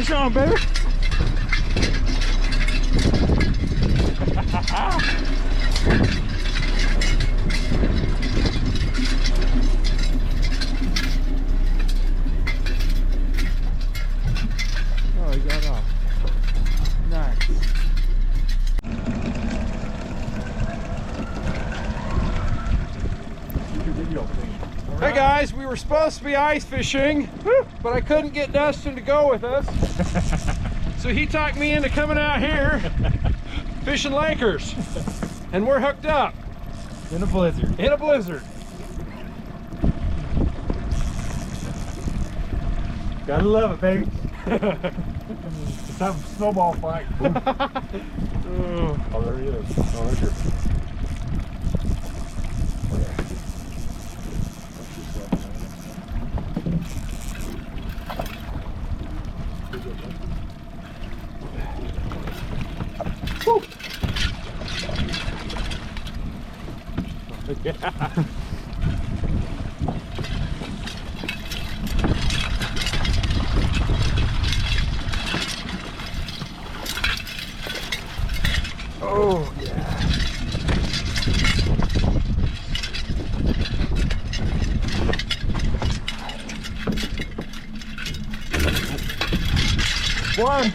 fish on, baby. Oh, he got off. Nice. Hey guys, we were supposed to be ice fishing, but I couldn't get Dustin to go with us. So he talked me into coming out here fishing Lakers. And we're hooked up. In a blizzard. In a blizzard. Gotta love it, baby. It's time for snowball fight. Oh, there he is. Oh, there's your... Woo. Yeah. Oh, yeah. One.